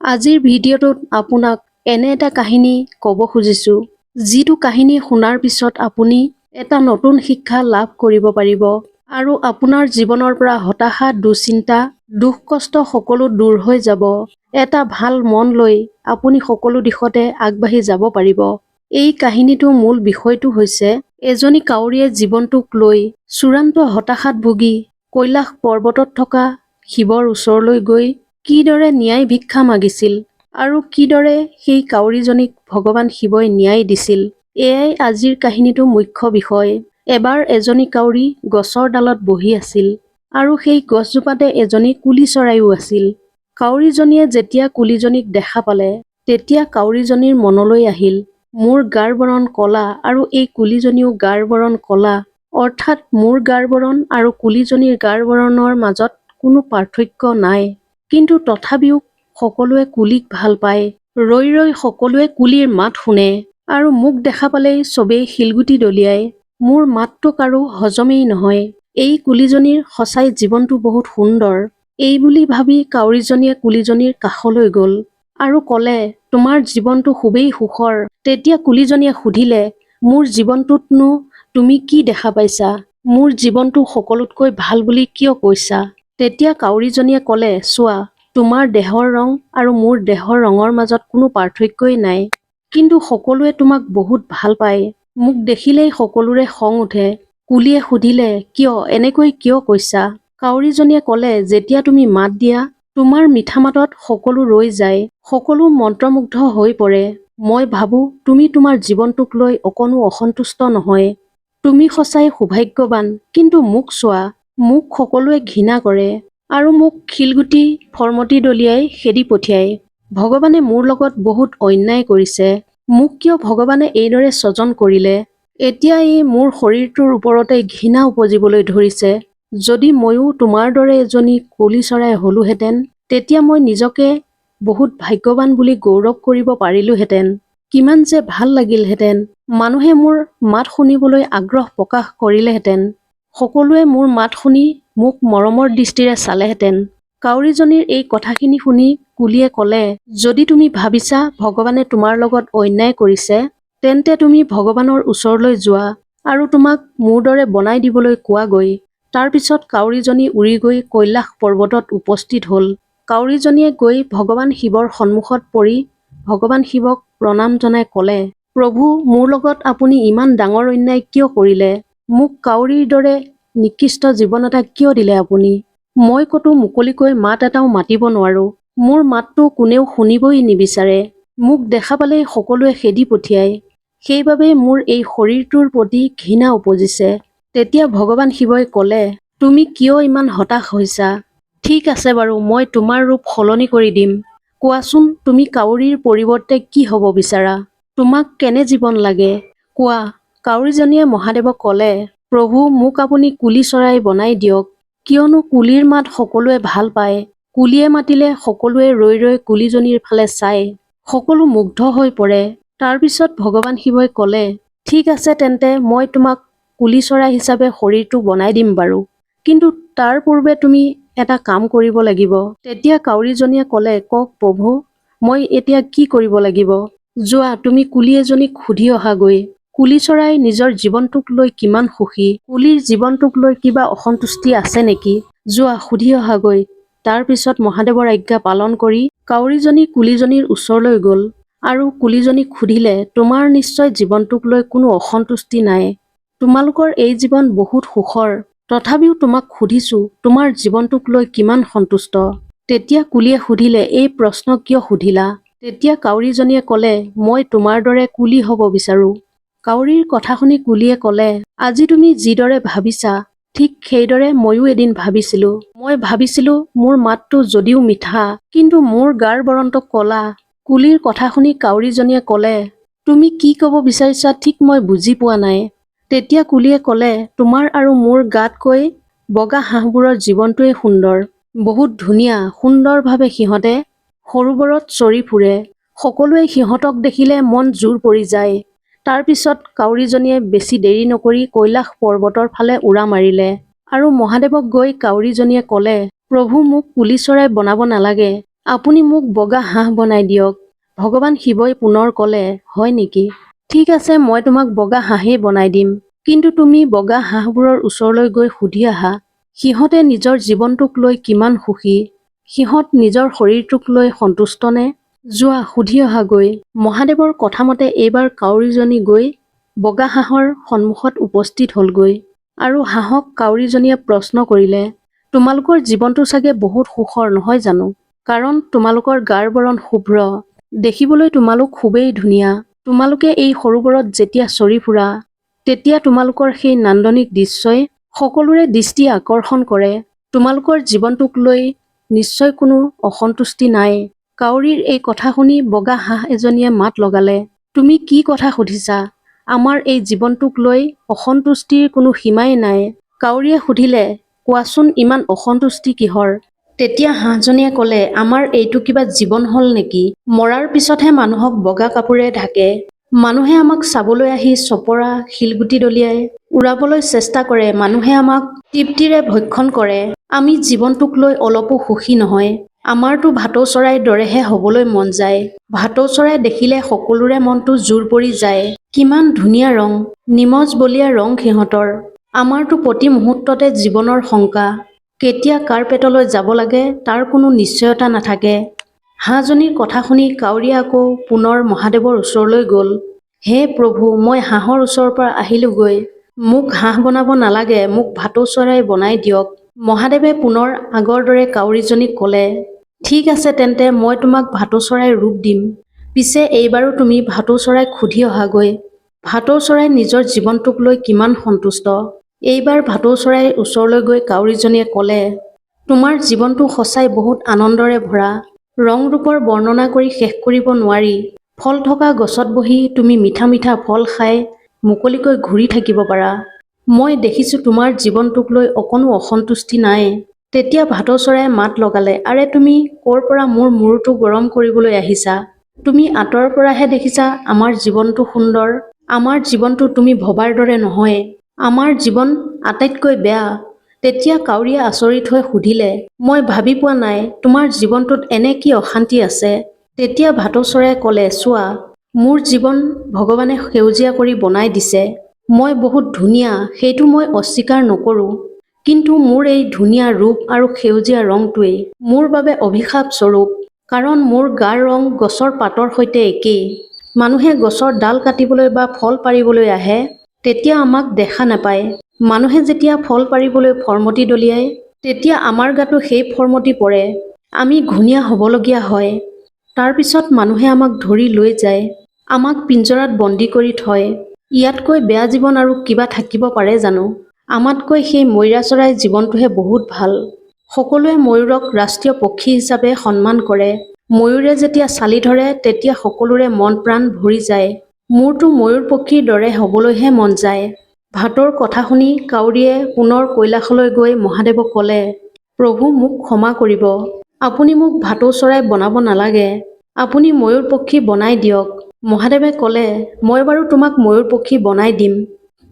আজিৰ ভিডিঅ'টোত আপোনাক এনে এটা কাহিনী ক'ব খুজিছো, যিটো কাহিনী শুনাৰ পিছত আপুনি এটা নতুন শিক্ষা লাভ কৰিব পাৰিব আৰু আপোনাৰ জীৱনৰ পৰা হতাশা, দুশ্চিন্তা, দুখ কষ্ট সকলো দূৰ হৈ যাব। এটা ভাল মন লৈ আপুনি সকলো দিশতে আগবাঢ়ি যাব পাৰিব। এই কাহিনীটোৰ মূল বিষয়টো হৈছে এজনী কাউৰীয়ে জীৱনটোক লৈ চূড়ান্ত হতাশাত ভুগি কৈলাশ পৰ্বতত থকা শিৱৰ ওচৰলৈ গৈ কিদৰে ন্যায় ভিক্ষা মাগিছিল আৰু কিদৰে সেই কাউৰীজনীক ভগৱান শিৱই ন্যায় দিছিল। এয়াই আজিৰ কাহিনীটো মুখ্য বিষয়। এবাৰ এজনী কাউৰী গছৰ ডালত বহি আছিল আৰু সেই গছজোপাতে এজনী কুলি চৰাইও আছিল। কাউৰীজনীয়ে যেতিয়া কুলিজনীক দেখা পালে, তেতিয়া কাউৰীজনীৰ মনলৈ আহিল, মোৰ গাৰ বৰণ কলা আৰু এই কুলিজনীও গাৰ বৰণ কলা, অৰ্থাৎ মোৰ গাৰ বৰণ আৰু কুলিজনীৰ গাৰ বৰণৰ মাজত কোনো পাৰ্থক্য নাই। কিন্তু তথাপিও সকলোৱে কুলিক ভাল পায়। ৰৈ ৰৈ সকলোৱে কুলিৰ মাত শুনে আৰু মোক দেখা পালেই চবেই শিলগুটি দলিয়ায়। মোৰ মাতটো কাৰো হজমেই নহয়। এই কুলিজনীৰ সঁচাই জীৱনটো বহুত সুন্দৰ। এই বুলি ভাবি কাউৰীজনীয়ে কুলিজনীৰ কাষলৈ গ'ল আৰু ক'লে, তোমাৰ জীৱনটো খুবেই সুখৰ। তেতিয়া কুলিজনীয়ে সুধিলে, মোৰ জীৱনটোতনো তুমি কি দেখা পাইছা? মোৰ জীৱনটো সকলোতকৈ ভাল বুলি কিয় কৈছা? তেতিয়া কাউৰীজনীয়ে ক'লে, চোৱা, তোমাৰ দেহৰ ৰং আৰু মোৰ দেহৰ ৰঙৰ মাজত কোনো পাৰ্থক্যই নাই। কিন্তু সকলোৱে তোমাক বহুত ভাল পায়। মোক দেখিলেই সকলোৰে খং উঠে। কুলিয়ে সুধিলে, কিয় এনেকৈ কিয় কৈছা? কাউৰীজনীয়ে ক'লে, যেতিয়া তুমি মাত দিয়া, তোমাৰ মিঠা মাতত সকলো ৰৈ যায়, সকলো মন্ত্ৰমুগ্ধ হৈ পৰে। মই ভাবো তুমি তোমাৰ জীৱনটোক লৈ অকণো অসন্তুষ্ট নহয়। তুমি সঁচাই সৌভাগ্যৱান। কিন্তু মোক চোৱা, মোক সকলোৱে ঘৃণা কৰে আৰু মোক শিলগুটি ফৰমটি দলিয়াই খেদি পঠিয়ায়। ভগৱানে মোৰ লগত বহুত অন্যায় কৰিছে। মোক কিয় ভগৱানে এইদৰে স্বজন কৰিলে? এতিয়া এই মোৰ শৰীৰটোৰ ওপৰতে ঘৃণা উপজিবলৈ ধৰিছে। যদি ময়ো তোমাৰ দৰে এজনী কুলি চৰাই হলোহেঁতেন, তেতিয়া মই নিজকে বহুত ভাগ্যৱান বুলি গৌৰৱ কৰিব পাৰিলোহেঁতেন। কিমান যে ভাল লাগিলহেঁতেন। মানুহে মোৰ মাত শুনিবলৈ আগ্ৰহ প্ৰকাশ কৰিলেহেঁতেন। সকলোৱে মোৰ মাত শুনি মোক মৰমৰ দৃষ্টিৰে চালেহেঁতেন। কাউৰীজনীৰ এই কথাখিনি শুনি কুলিয়ে ক'লে, যদি তুমি ভাবিছা ভগৱানে তোমাৰ লগত অন্যায় কৰিছে, তেন্তে তুমি ভগৱানৰ ওচৰলৈ যোৱা আৰু তোমাক মোৰ দৰে বনাই দিবলৈ কোৱাগৈ। তাৰ পিছত কাউৰীজনী উৰি গৈ কৈলাশ পৰ্বতত উপস্থিত হ'ল। কাউৰীজনীয়ে গৈ ভগৱান শিৱৰ সন্মুখত পৰি ভগৱান শিৱক প্ৰণাম জনাই ক'লে, প্ৰভু, মোৰ লগত আপুনি ইমান ডাঙৰ অন্যায় কিয় কৰিলে? মোক কাউৰীৰ দৰে নিকৃষ্ট জীৱন এটা কিয় দিলে আপুনি? মই ক'তো মুকলিকৈ মাত এটাও মাতিব নোৱাৰো। মোৰ মাতটো কোনেও শুনিবই নিবিচাৰে। মোক দেখা পালেই সকলোৱে খেদি পঠিয়ায়। সেইবাবে মোৰ এই শৰীৰটোৰ প্ৰতি ঘৃণা উপজিছে। তেতিয়া ভগৱান শিৱই ক'লে, তুমি কিয় ইমান হতাশ হৈছা? ঠিক আছে বাৰু, মই তোমাৰ ৰূপ সলনি কৰি দিম। কোৱাচোন, তুমি কাউৰীৰ পৰিৱৰ্তে কি হ'ব বিচাৰা? তোমাক কেনে জীৱন লাগে? কোৱা। কাউৰীজনীয়ে মহাদেৱক ক'লে, প্ৰভু, মোক আপুনি কুলি চৰাই বনাই দিয়ক। কিয়নো কুলিৰ মাত সকলোৱে ভাল পায়। কুলিয়ে মাতিলে সকলোৱে ৰৈ ৰৈ কুলিজনীৰ ফালে চায়। সকলো মুগ্ধ হৈ পৰে। তাৰ পিছত ভগৱান শিৱই ক'লে, ঠিক আছে তেন্তে মই তোমাক কুলি চৰাই হিচাপে শৰীৰটো বনাই দিম বাৰু। কিন্তু তাৰ পূৰ্বে তুমি এটা কাম কৰিব লাগিব। তেতিয়া কাউৰীজনীয়ে ক'লে, কওক প্ৰভু, মই এতিয়া কি কৰিব লাগিব? যোৱা, তুমি কুলি এজনীক সুধি অহাগৈ। কুলি চৰাই নিজৰ জীৱনটোক লৈ কিমান সুখী। কুলিৰ জীৱনটোক লৈ কিবা অসন্তুষ্টি আছে নেকি? যোৱা, সুধি অহাগৈ। তাৰ পিছত মহাদেৱৰ আজ্ঞা পালন কৰি কাউৰীজনী কুলিজনীৰ ওচৰলৈ গ'ল আৰু কুলিজনীক সুধিলে, তোমাৰ নিশ্চয় জীৱনটোক লৈ কোনো অসন্তুষ্টি নাই। তোমালোকৰ এই জীৱন বহুত সুখৰ। তথাপিও তোমাক সুধিছো, তোমাৰ জীৱনটোক লৈ কিমান সন্তুষ্ট? তেতিয়া কুলিয়ে সুধিলে, এই প্ৰশ্ন কিয় সুধিলা? তেতিয়া কাউৰীজনীয়ে ক'লে, মই তোমাৰ দৰে কুলি হ'ব বিচাৰো। কাউৰীৰ কথা শুনি কুলিয়ে ক'লে, আজি তুমি যিদৰে ভাবিছা, ঠিক সেইদৰে ময়ো এদিন ভাবিছিলো। মই ভাবিছিলো মোৰ মাতটো যদিও মিঠা, কিন্তু মোৰ গাৰ বৰণটো কলা। কুলিৰ কথা শুনি কাউৰীজনীয়ে ক'লে, তুমি কি ক'ব বিচাৰিছা ঠিক মই বুজি পোৱা নাই। তেতিয়া কুলিয়ে ক'লে, তোমাৰ আৰু মোৰ গাতকৈ বগা হাঁহবোৰৰ জীৱনটোৱে সুন্দৰ। বহুত ধুনীয়া, সুন্দৰভাৱে সিহঁতে সৰোবৰত চৰি ফুৰে। সকলোৱে সিহঁতক দেখিলে মন জোৰ পৰি যায়। তাৰ পিছত কাউৰীজনীয়ে বেছি দেৰি নকৰি কৈলাশ পৰ্বতৰ ফালে উৰা মাৰিলে আৰু মহাদেৱক গৈ কাউৰীজনীয়ে ক'লে, প্ৰভু, মোক কুলি চৰাই বনাব নালাগে। আপুনি মোক বগা হাঁহ বনাই দিয়ক। ভগৱান শিৱই পুনৰ ক'লে, হয় নেকি? ঠিক আছে, মই তোমাক বগা হাঁহেই বনাই দিম। কিন্তু তুমি বগা হাঁহবোৰৰ ওচৰলৈ গৈ সুধি আহা, সিহঁতে নিজৰ জীৱনটোক লৈ কিমান সুখী। সিহঁত নিজৰ শৰীৰটোক লৈ সন্তুষ্ট নে? যোৱা সুধি অহাগৈ। মহাদেৱৰ কথামতে এইবাৰ কাউৰীজনী গৈ বগা হাঁহৰ সন্মুখত উপস্থিত হ'লগৈ আৰু হাঁহক কাউৰীজনীয়ে প্ৰশ্ন কৰিলে, তোমালোকৰ জীৱনটো চাগে বহুত সুখৰ নহয় জানো? কাৰণ তোমালোকৰ গাৰ বৰণ শুভ্ৰ, দেখিবলৈ তোমালোক খুবেই ধুনীয়া। তোমালোকে এই সৰোবৰত যেতিয়া চৰি ফুৰা, তেতিয়া তোমালোকৰ সেই নান্দনিক দৃশ্যই সকলোৰে দৃষ্টি আকৰ্ষণ কৰে। তোমালোকৰ জীৱনটোক লৈ নিশ্চয় কোনো অসন্তুষ্টি নাই। কাউৰীৰ এই কথা শুনি বগা হাঁহ এজনীয়ে মাত লগালে, তুমি কি কথা সুধিছা? আমাৰ এই জীৱনটোক লৈ অসন্তুষ্টিৰ কোনো সীমাই নাই। কাউৰীয়ে সুধিলে, কোৱাচোন ইমান অসন্তুষ্টি কিহৰ? তেতিয়া হাঁহজনীয়ে ক'লে, আমাৰ এইটো কিবা জীৱন হ'ল নেকি? মৰাৰ পিছতহে মানুহক বগা কাপোৰে ঢাকে। মানুহে আমাক চাবলৈ আহি চপৰা, শিলগুটি দলিয়াই উৰাবলৈ চেষ্টা কৰে। মানুহে আমাক তৃপ্তিৰে ভক্ষণ কৰে। আমি জীৱনটোক লৈ অলপো সুখী নহয়। আমাৰতো ভাটৌ চৰাইৰ দৰেহে হ'বলৈ মন যায়। ভাটৌ চৰাই দেখিলে সকলোৰে মনটো জোৰ পৰি যায়। কিমান ধুনীয়া ৰং, নিমজ বলীয়া ৰং সিহঁতৰ। আমাৰতো প্ৰতি মুহূৰ্ততে জীৱনৰ শংকা। কেতিয়া কাৰ পেটলৈ যাব লাগে তাৰ কোনো নিশ্চয়তা নাথাকে। হাঁহজনীৰ কথা শুনি কাউৰীয়ে আকৌ পুনৰ মহাদেৱৰ ওচৰলৈ গ'ল। হে প্ৰভু, মই হাঁহৰ ওচৰৰ পৰা আহিলোগৈ। মোক হাঁহ বনাব নালাগে, মোক ভাটৌ চৰাই বনাই দিয়ক। মহাদেৱে পুনৰ আগৰ দৰে কাউৰীজনীক ক'লে, ঠিক আছে তেন্তে মই তোমাক ভাটৌ চৰাইৰ ৰূপ দিম। পিছে এইবাৰো তুমি ভাটৌ চৰাইক সুধি অহাগৈ। ভাটৌ চৰাই নিজৰ জীৱনটোক লৈ কিমান সন্তুষ্ট। এইবাৰ ভাটৌ চৰাইৰ ওচৰলৈ গৈ কাউৰীজনীয়ে ক'লে, তোমাৰ জীৱনটো সঁচাই বহুত আনন্দৰে ভৰা। ৰং ৰূপৰ বৰ্ণনা কৰি শেষ কৰিব নোৱাৰি। ফল থকা গছত বহি তুমি মিঠা মিঠা ফল খাই মুকলিকৈ ঘূৰি থাকিব পাৰা। মই দেখিছোঁ তোমাৰ জীৱনটোক লৈ অকণো অসন্তুষ্টি নাই। তেতিয়া ভাটৌ চৰায়ে মাত লগালে, আৰে তুমি ক'ৰ পৰা মোৰ মূৰটো গৰম কৰিবলৈ আহিছা? তুমি আঁতৰৰ পৰাহে দেখিছা আমাৰ জীৱনটো সুন্দৰ। আমাৰ জীৱনটো তুমি ভবাৰ দৰে নহয়। আমাৰ জীৱন আটাইতকৈ বেয়া। তেতিয়া কাউৰীয়ে আচৰিত হৈ সুধিলে, মই ভাবি পোৱা নাই তোমাৰ জীৱনটোত এনে কি অশান্তি আছে? তেতিয়া ভাটৌ চৰায়ে ক'লে, চোৱা, মোৰ জীৱন ভগৱানে সেউজীয়া কৰি বনাই দিছে। মই বহুত ধুনীয়া, সেইটো মই অস্বীকাৰ নকৰোঁ। কিন্তু মোৰ এই ধুনীয়া ৰূপ আৰু সেউজীয়া ৰংটোৱেই মোৰ বাবে অভিশাপ স্বৰূপ। কাৰণ মোৰ গাৰ ৰং গছৰ পাতৰ সৈতে একেই। মানুহে গছৰ ডাল কাটিবলৈ বা ফল পাৰিবলৈ আহে, তেতিয়া আমাক দেখা নাপায়। মানুহে যেতিয়া ফল পাৰিবলৈ ফৰমতি দলিয়ায়, তেতিয়া আমাৰ গাতো সেই ফৰমতি পৰে। আমি ঘূণীয়া হ'বলগীয়া হয়। তাৰ পিছত মানুহে আমাক ধৰি লৈ যায়, আমাক পিঞ্জৰাত বন্দী কৰি থয়। ইয়াতকৈ বেয়া জীৱন আৰু কিবা থাকিব পাৰে জানো? আমাতকৈ সেই ময়ৰা চৰাই জীৱনটোহে বহুত ভাল। সকলোৱে ময়ূৰক ৰাষ্ট্ৰীয় পক্ষী হিচাপে সন্মান কৰে। ময়ূৰে যেতিয়া চালি ধৰে তেতিয়া সকলোৰে মন প্ৰাণ ভৰি যায়। মোৰতো ময়ূৰ পক্ষীৰ দৰে হ'বলৈহে মন যায়। ভাটৌৰ কথা শুনি কাউৰীয়ে পুনৰ কৈলাশলৈ গৈ মহাদেৱক ক'লে, প্ৰভু মোক ক্ষমা কৰিব। আপুনি মোক ভাটৌ চৰাই বনাব নালাগে। আপুনি ময়ূৰ পক্ষী বনাই দিয়ক। মহাদেৱে ক'লে, মই বাৰু তোমাক ময়ূৰ পক্ষী বনাই দিম।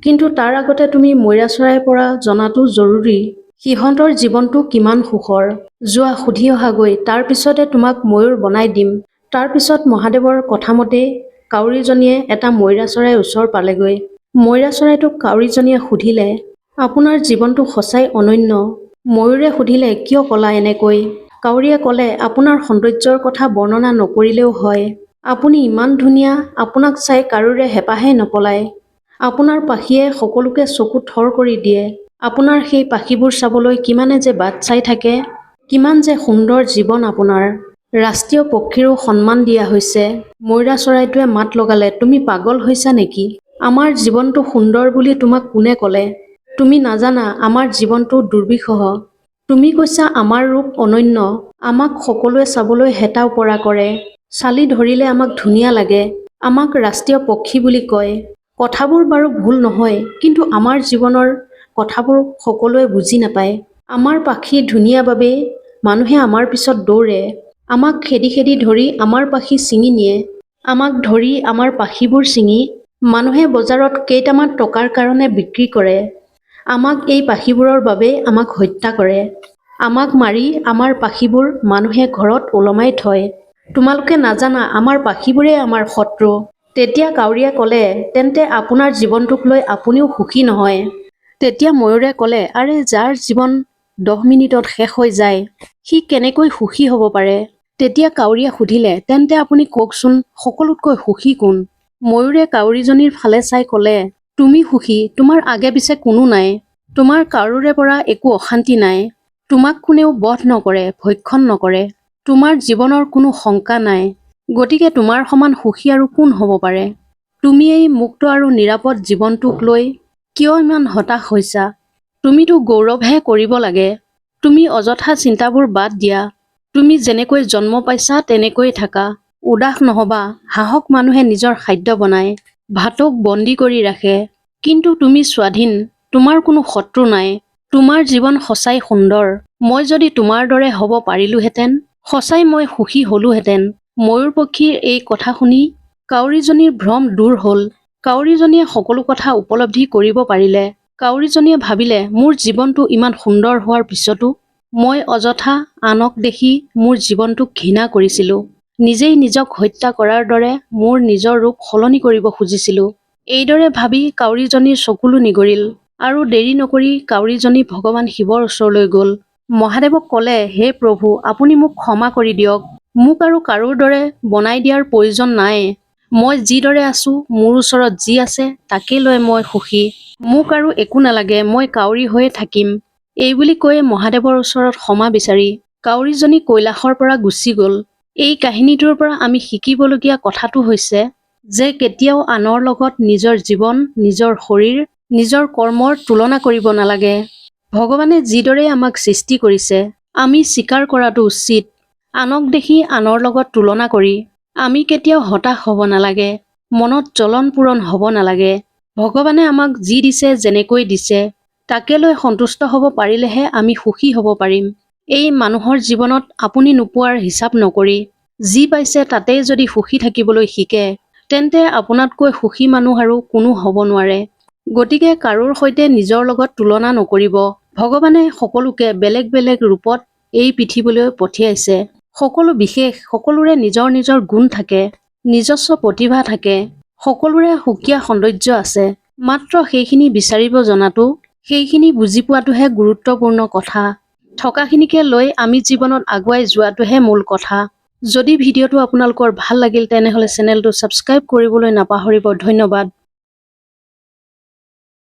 কিন্তু তাৰ আগতে তুমি ময়ৰা চৰাইৰ পৰা জনাটো জৰুৰী। সিহঁতৰ জীৱনটো কিমান সুখৰ। যোৱা সুধি অহাগৈ, তাৰ পিছতে তোমাক ময়ূৰ বনাই দিম। তাৰ পিছত মহাদেৱৰ কথামতেই কাউৰীজনীয়ে এটা ময়ৰা চৰাইৰ ওচৰ পালেগৈ। ময়ৰা চৰাইটোক কাউৰীজনীয়ে সুধিলে, আপোনাৰ জীৱনটো সঁচাই অনন্য। ময়ূৰে সুধিলে, কিয় ক'লা এনেকৈ? কাউৰীয়ে ক'লে, আপোনাৰ সৌন্দৰ্যৰ কথা বৰ্ণনা নকৰিলেও হয়। আপুনি ইমান ধুনীয়া, আপোনাক চাই কাৰোৰে হেঁপাহেই নপলায়। আপোনাৰ পাখিয়ে সকলোকে চকু থৰ কৰি দিয়ে। আপোনাৰ সেই পাখিবোৰ চাবলৈ কিমানে যে বাট চাই থাকে। কিমান যে সুন্দৰ জীৱন আপোনাৰ। ৰাষ্ট্ৰীয় পক্ষীৰো সন্মান দিয়া হৈছে। ময়ৰা চৰাইটোৱে মাত লগালে, তুমি পাগল হৈছা নেকি? আমাৰ জীৱনটো সুন্দৰ বুলি তোমাক কোনে ক'লে? তুমি নাজানা আমাৰ জীৱনটো দুৰ্বিষহ। তুমি কৈছা আমাৰ ৰূপ অনন্য। আমাক সকলোৱে চাবলৈ হেতা ওপৰা কৰে। চালি ধৰিলে আমাক ধুনীয়া লাগে। আমাক ৰাষ্ট্ৰীয় পক্ষী বুলি কয়। কথাবোৰ বাৰু ভুল নহয়, কিন্তু আমাৰ জীৱনৰ কথাবোৰ সকলোৱে বুজি নাপায়। আমাৰ পাখি ধুনীয়া বাবেই মানুহে আমাৰ পিছত দৌৰে। আমাক খেদি খেদি ধৰি আমাৰ পাখি ছিঙি নিয়ে। আমাক ধৰি আমাৰ পাখিবোৰ ছিঙি মানুহে বজাৰত কেইটামান টকাৰ কাৰণে বিক্ৰী কৰে। আমাক এই পাখিবোৰৰ বাবেই আমাক হত্যা কৰে। আমাক মাৰি আমাৰ পাখিবোৰ মানুহে ঘৰত ওলমাই থয়। তোমালোকে নাজানা আমাৰ পাখিবোৰে আমাৰ শত্ৰু। তেতিয়া কাউৰীয়ে ক'লে, তেন্তে আপোনাৰ জীৱনটোক লৈ আপুনিও সুখী নহয়। তেতিয়া ময়ূৰে ক'লে, আৰে যাৰ জীৱন 10 মিনিটত শেষ হৈ যায়, সি কেনেকৈ সুখী হ'ব পাৰে? তেতিয়া কাউৰীয়ে সুধিলে, তেন্তে আপুনি কওকচোন সকলোতকৈ সুখী কোন? ময়ূৰে কাউৰীজনীৰ ফালে চাই ক'লে, তুমি সুখী, তোমাৰ আগে পিছে কোনো নাই। তোমাৰ কাৰোৰে পৰা একো অশান্তি নাই। তোমাক কোনেও বধ নকৰে, ভক্ষণ নকৰে। তোমাৰ জীৱনৰ কোনো শংকা নাই। গতিকে তোমাৰ সমান সুখী আৰু কোন হ'ব পাৰে? তুমি এই মুক্ত আৰু নিৰাপদ জীৱনটোক লৈ কিয় ইমান হতাশ হৈছা? তুমিতো গৌৰৱহে কৰিব লাগে। তুমি অযথা চিন্তাবোৰ বাদ দিয়া। তুমি যেনেকৈ জন্ম পাইছা তেনেকৈ থাকা। উদাস নহবা। হাঁহক মানুহে নিজৰ খাদ্য বনায়, ভাটৌক বন্দী কৰি ৰাখে। কিন্তু তুমি স্বাধীন, তোমাৰ কোনো শত্ৰু নাই। তোমাৰ জীৱন সঁচাই সুন্দৰ। মই যদি তোমাৰ দৰে হ'ব পাৰিলোহেঁতেন, সঁচাই মই সুখী হলোহেঁতেন। ময়ূৰ পক্ষীৰ এই কথা শুনি কাউৰীজনীৰ ভ্ৰম দূৰ হ'ল। কাউৰীজনীয়ে সকলো কথা উপলব্ধি কৰিব পাৰিলে। কাউৰীজনীয়ে ভাবিলে, মোৰ জীৱনটো ইমান সুন্দৰ হোৱাৰ পিছতো মই অযথা আনক দেখি মোৰ জীৱনটোক ঘৃণা কৰিছিলোঁ। নিজেই নিজক হত্যা কৰাৰ দৰে মোৰ নিজৰ ৰূপ সলনি কৰিব খুজিছিলোঁ। এইদৰে ভাবি কাউৰীজনীৰ চকুলো নিগৰিল আৰু দেৰি নকৰি কাউৰীজনী ভগৱান শিৱৰ ওচৰলৈ গ'ল। মহাদেৱক ক'লে, হে প্ৰভু, আপুনি মোক ক্ষমা কৰি দিয়ক। মোক আৰু কাৰোৰ দৰে বনাই দিয়াৰ প্ৰয়োজন নাই। মই যিদৰে আছো, মোৰ ওচৰত যি আছে তাকে লৈ মই সুখী। মোক আৰু একো নালাগে, মই কাউৰী হৈয়ে থাকিম। এইবুলি কৈ মহাদেৱৰ ওচৰত ক্ষমা বিচাৰি কাউৰীজনী কৈলাশৰ পৰা গুচি গ'ল। এই কাহিনীটোৰ পৰা আমি শিকিবলগীয়া কথাটো হৈছে যে কেতিয়াও আনৰ লগত নিজৰ জীৱন, নিজৰ শৰীৰ, নিজৰ কৰ্মৰ তুলনা কৰিব নালাগে। ভগৱানে যিদৰে আমাক সৃষ্টি কৰিছে, আমি স্বীকাৰ কৰাটো উচিত। আনক দেখি আনৰ লগত তুলনা কৰি আমি কেতিয়াও হতাশ হ'ব নালাগে। মনত জ্বলন পূৰণ হ'ব নালাগে। ভগৱানে আমাক যি দিছে, যেনেকৈ দিছে, তাকে লৈ সন্তুষ্ট হ'ব পাৰিলেহে আমি সুখী হ'ব পাৰিম। এই মানুহৰ জীৱনত আপুনি নোপোৱাৰ হিচাপ নকৰি যি পাইছে তাতেই যদি সুখী থাকিবলৈ শিকে, তেন্তে আপোনাতকৈ সুখী মানুহ আৰু কোনো হ'ব নোৱাৰে। গতিকে কাৰোৰ সৈতে নিজৰ লগত তুলনা নকৰিব। ভগৱানে সকলোকে বেলেগ বেলেগ ৰূপত এই পৃথিৱীলৈ পঠিয়াইছে। সকলো বিশেষ, সকলোৰে নিজৰ নিজৰ গুণ থাকে, নিজস্ব প্ৰতিভা থাকে, সকলোৰে সুকীয়া সৌন্দৰ্য আছে। মাত্ৰ সেইখিনি বিচাৰিব জনাটো, সেইখিনি বুজি পোৱাটোহে গুৰুত্বপূৰ্ণ কথা। থকাখিনিকে লৈ আমি জীৱনত আগুৱাই যোৱাটোহে মূল কথা। যদি ভিডিঅ'টো আপোনালোকৰ ভাল লাগিল তেনেহ'লে চেনেলটো ছাবস্ক্ৰাইব কৰিবলৈ নাপাহৰিব। ধন্যবাদ।